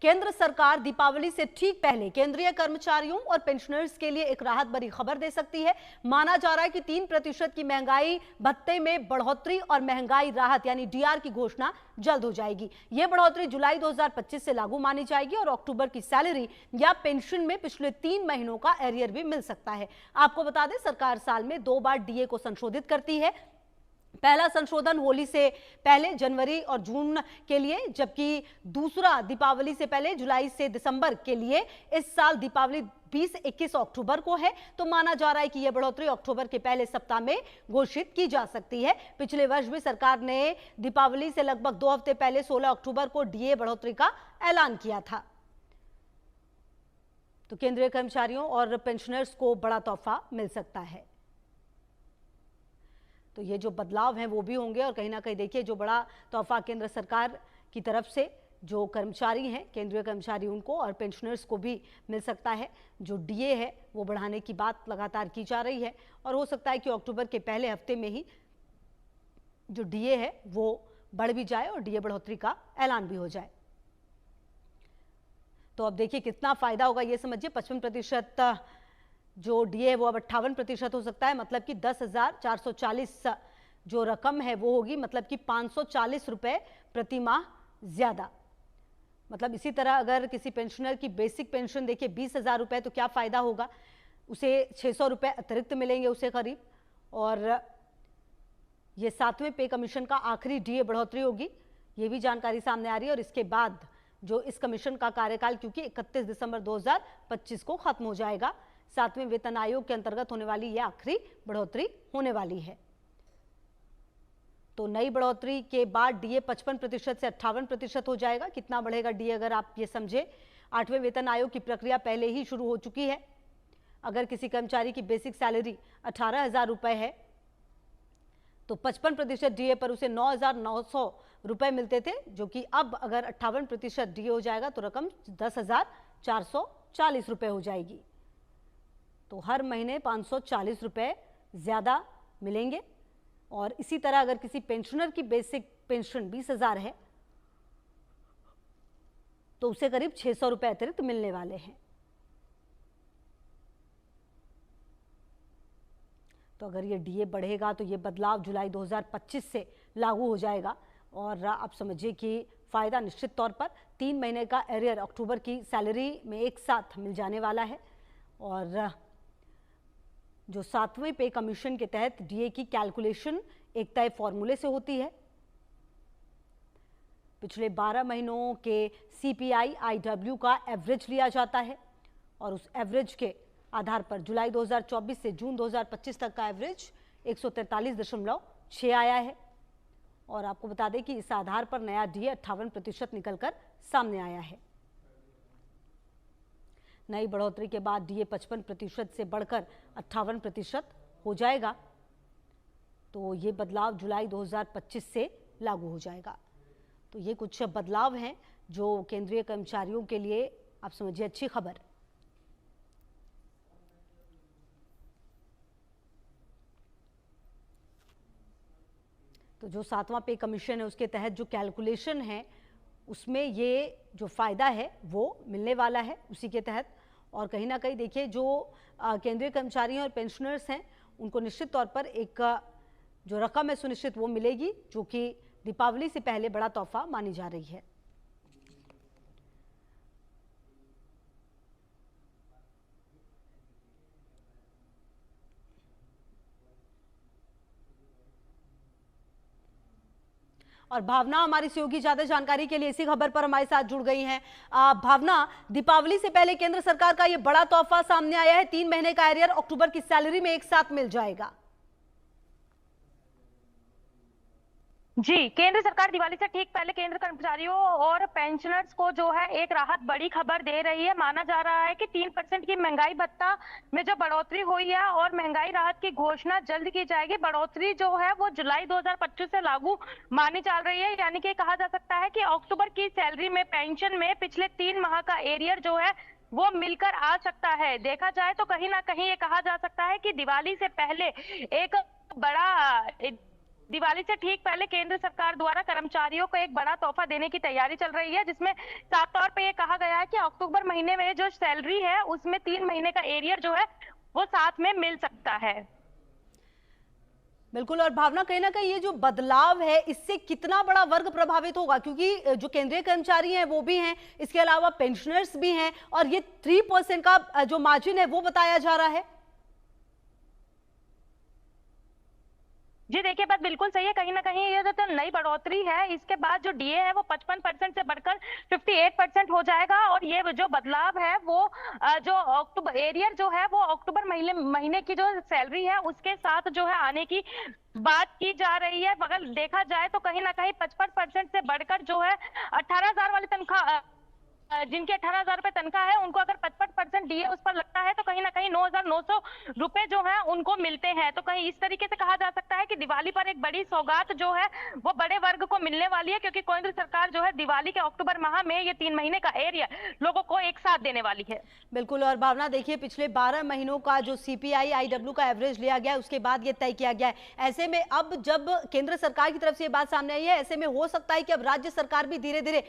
केंद्र सरकार दीपावली से ठीक पहले केंद्रीय कर्मचारियों और पेंशनर्स के लिए एक राहत भरी खबर दे सकती है। माना जा रहा है कि 3% की महंगाई भत्ते में बढ़ोतरी और महंगाई राहत यानी डीआर की घोषणा जल्द हो जाएगी। यह बढ़ोतरी जुलाई 2025 से लागू मानी जाएगी और अक्टूबर की सैलरी या पेंशन में पिछले 3 महीनों का एरियर भी मिल सकता है। आपको बता दें, सरकार साल में 2 बार डीए को संशोधित करती है। पहला संशोधन होली से पहले जनवरी और जून के लिए, जबकि दूसरा दीपावली से पहले जुलाई से दिसंबर के लिए। इस साल दीपावली 20-21 अक्टूबर को है, तो माना जा रहा है कि यह बढ़ोतरी अक्टूबर के पहले सप्ताह में घोषित की जा सकती है। पिछले वर्ष भी सरकार ने दीपावली से लगभग 2 हफ्ते पहले 16 अक्टूबर को डीए बढ़ोतरी का ऐलान किया था। तो केंद्रीय कर्मचारियों और पेंशनर्स को बड़ा तोहफा मिल सकता है। तो ये जो बदलाव हैं वो भी होंगे और कहीं ना कहीं देखिए, जो बड़ा तोहफा केंद्र सरकार की तरफ से जो कर्मचारी हैं, केंद्रीय कर्मचारी, उनको और पेंशनर्स को भी मिल सकता है। जो डीए है वो बढ़ाने की बात लगातार की जा रही है और हो सकता है कि अक्टूबर के पहले हफ्ते में ही जो डीए है वो बढ़ भी जाए और डीए बढ़ोतरी का ऐलान भी हो जाए। तो अब देखिए कितना फायदा होगा ये समझिए। 55% जो डीए है वो अब 58% हो सकता है, मतलब कि 10,440 जो रकम है वो होगी, मतलब कि 540 रुपए प्रति माह ज्यादा। मतलब इसी तरह अगर किसी पेंशनर की बेसिक पेंशन देखिए 20,000 रुपए, तो क्या फायदा होगा, उसे 600 रुपए अतिरिक्त मिलेंगे उसे करीब। और ये 7वें पे कमीशन का आखिरी डीए बढ़ोतरी होगी, ये भी जानकारी सामने आ रही है। और इसके बाद जो इस कमीशन का कार्यकाल, क्योंकि 31 दिसंबर 2025 को खत्म हो जाएगा, 7वें वेतन आयोग के अंतर्गत होने वाली यह आखिरी बढ़ोतरी होने वाली है। तो नई बढ़ोतरी के बाद डीए 55% से 58% हो जाएगा। कितना बढ़ेगा डीए, अगर आप ये समझे, 8वें वेतन आयोग की प्रक्रिया पहले ही शुरू हो चुकी है। अगर किसी कर्मचारी की बेसिक सैलरी 18,000 रुपए है तो 55% डीए पर उसे 9,900 रुपए मिलते थे, जो कि अब अगर 58% डीए हो जाएगा तो रकम 10,440 रुपए हो जाएगी। तो हर महीने 540 रुपए ज्यादा मिलेंगे। और इसी तरह अगर किसी पेंशनर की बेसिक पेंशन 20,000 है तो उसे करीब 600 रुपए अतिरिक्त मिलने वाले हैं। तो अगर ये डीए बढ़ेगा तो ये बदलाव जुलाई 2025 से लागू हो जाएगा। और आप समझिए कि फायदा निश्चित तौर पर 3 महीने का एरियर अक्टूबर की सैलरी में एक साथ मिल जाने वाला है। और जो 7वें पे कमीशन के तहत डीए की कैलकुलेशन एक तय फॉर्मूले से होती है। पिछले 12 महीनों के सीपीआई आईडब्ल्यू का एवरेज लिया जाता है और उस एवरेज के आधार पर जुलाई 2024 से जून 2025 तक का एवरेज 143.6 आया है। और आपको बता दें कि इस आधार पर नया डीए 58% निकलकर सामने आया है। नई बढ़ोतरी के बाद डीए 55% से बढ़कर 58% हो जाएगा। तो ये बदलाव जुलाई 2025 से लागू हो जाएगा। तो ये कुछ बदलाव हैं जो केंद्रीय कर्मचारियों के लिए आप समझिए अच्छी खबर। तो जो 7वां पे कमीशन है उसके तहत जो कैलकुलेशन है उसमें ये जो फायदा है वो मिलने वाला है उसी के तहत। और कहीं ना कहीं देखिए, जो केंद्रीय कर्मचारी और पेंशनर्स हैं उनको निश्चित तौर पर एक जो रकम है सुनिश्चित वो मिलेगी, जो कि दीपावली से पहले बड़ा तोहफा मानी जा रही है। और भावना हमारी सहयोगी ज्यादा जानकारी के लिए इसी खबर पर हमारे साथ जुड़ गई हैं। भावना, दीपावली से पहले केंद्र सरकार का ये बड़ा तोहफा सामने आया है, 3 महीने का एरियर अक्टूबर की सैलरी में एक साथ मिल जाएगा। जी, केंद्र सरकार दिवाली से ठीक पहले केंद्र कर्मचारियों और पेंशनर्स को जो है एक राहत बड़ी खबर दे रही है। माना जा रहा है कि 3% की महंगाई भत्ता में जो बढ़ोतरी हुई है और महंगाई राहत की घोषणा जल्द की जाएगी। बढ़ोतरी जो है वो जुलाई 2025 से लागू मानी चल रही है, यानी कि कहा जा सकता है कि अक्टूबर की सैलरी में पेंशन में पिछले 3 माह का एरियर जो है वो मिलकर आ सकता है। देखा जाए तो कहीं ना कहीं ये कहा जा सकता है कि दिवाली से पहले एक बड़ा दिवाली से ठीक पहले केंद्र सरकार द्वारा कर्मचारियों को एक बड़ा तोहफा देने की तैयारी चल रही है, जिसमें साफ तौर पे ये कहा गया है कि अक्टूबर महीने में जो सैलरी है उसमें 3 महीने का एरियर जो है वो साथ में मिल सकता है। बिल्कुल। और भावना, कहीं ना कहीं ये जो बदलाव है इससे कितना बड़ा वर्ग प्रभावित होगा, क्योंकि जो केंद्रीय कर्मचारी हैं वो भी हैं, इसके अलावा पेंशनर्स भी हैं, और ये 3% का जो मार्जिन है वो बताया जा रहा है। जी देखिए, बात बिल्कुल सही है। कहीं ना कहीं ये जो नई बढ़ोतरी है, इसके बाद जो डीए है वो 55% से बढ़कर 58% हो जाएगा। और ये जो बदलाव है वो जो अक्टूबर एरियर जो है वो अक्टूबर महीने की जो सैलरी है उसके साथ जो है आने की बात की जा रही है। अगर देखा जाए तो कहीं ना कहीं 55% से बढ़कर जो है 18,000 वाली तनख्वाह, जिनके 18,000 रुपए तनख्वाह है, उनको अगर 55% डीए उस पर लगता है तो कहीं ना कहीं 9,900 रुपए जो है उनको मिलते हैं। तो कहीं इस तरीके से कहा जा सकता है कि दिवाली पर एक बड़ी सौगात जो है वो बड़े वर्ग को मिलने वाली है, क्योंकि केंद्र सरकार जो है दिवाली के अक्टूबर माह में ये 3 महीने का एरिया लोगों को एक साथ देने वाली है। बिल्कुल। और भावना, देखिए पिछले 12 महीनों का जो सीपीआई आईडब्ल्यू का एवरेज लिया गया है उसके बाद ये तय किया गया है। ऐसे में अब जब केंद्र सरकार की तरफ से ये बात सामने आई है, ऐसे में हो सकता है कि अब राज्य सरकार भी धीरे धीरे